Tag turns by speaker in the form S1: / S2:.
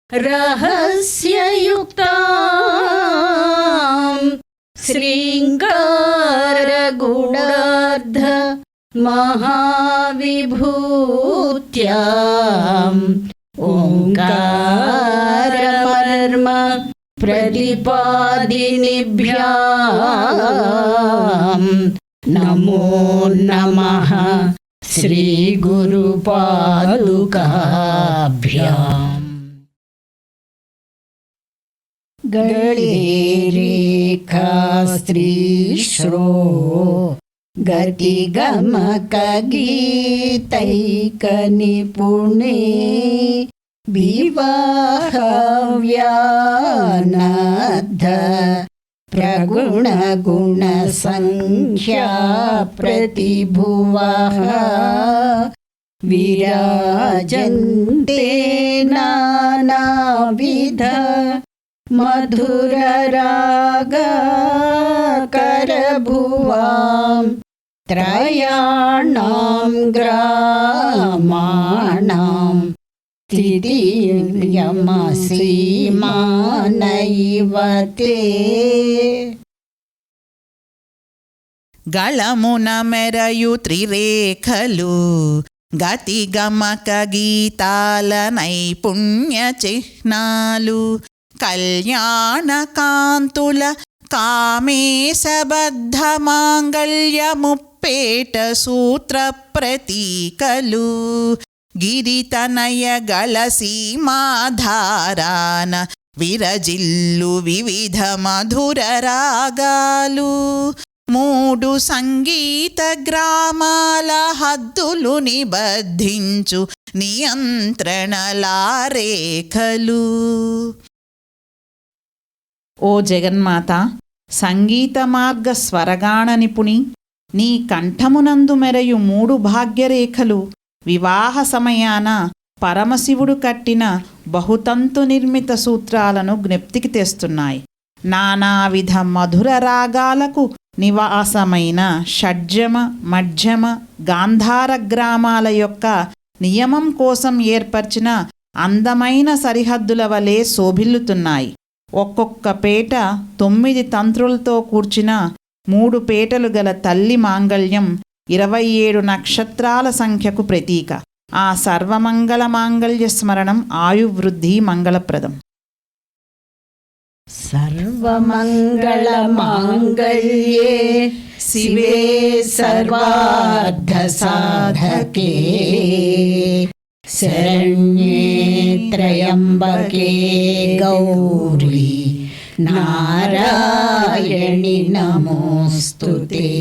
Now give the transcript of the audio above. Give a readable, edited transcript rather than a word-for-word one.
S1: रहस्ययुक्तां श्रृङ्गारगूढार्ध महाविभूत्याम् ओङ्कारमर्म प्रतिपादिनिभ्याम् नमो नमः श्रीगुरुपादुकाभ्याम्। गळेरेखा स्त्रीश्रो गतिगमकगीतैकनिपुणे विवाहव्यानद्ध प्रगुणगुणसंख्या प्रतिभुवः विराजन्ते नानाविध मधुररागकरभुवां त्रयाणां ग्रामाणां तिथियमसीमानैव ते।
S2: గళమున మెరయు త్రిరేఖలు గతిగమక గీతాల నైపుణ్య చిహ్నాలు కళ్యాణకాంతుల కామేశబద్ధ మాంగళ్య ముప్పేట సూత్ర ప్రతీకలు గిరితనయ గళ సీమాధారాన విరజిల్లు వివిధ మధుర రాగాలు మూడు సంగీత గ్రామాల హద్దులు నిబద్ధించు నియంత్రణలారేఖలు.
S3: ఓ జగన్మాత, సంగీత మార్గ స్వరగాణ నిపుణి, నీ కంఠమునందు మెరయు మూడు భాగ్యరేఖలు వివాహ సమయాన పరమశివుడు కట్టిన బహుతంతు నిర్మిత సూత్రాలను జ్ఞప్తికి తెస్తున్నాయి. నానావిధ మధుర రాగాలకు నివాసమైన షడ్జమ మధ్యమ గాంధార గ్రామాల యొక్క నియమం కోసం ఏర్పరిచిన అందమైన సరిహద్దుల వలె శోభిల్లుతున్నాయి. ఒక్కొక్క పేట 9 తంత్రులతో కూర్చిన 3 పేటలు గల తల్లి మాంగళ్యం 27 నక్షత్రాల సంఖ్యకు ప్రతీక. ఆ సర్వమంగళ మాంగళ్య స్మరణం ఆయువృద్ధి మంగళప్రదం.
S1: सर्वमङ्गलमाङ्गल्ये शिवे सर्वार्थसाधके शरण्ये त्र्यम्बके गौरी नारायणि नमोऽस्तुते।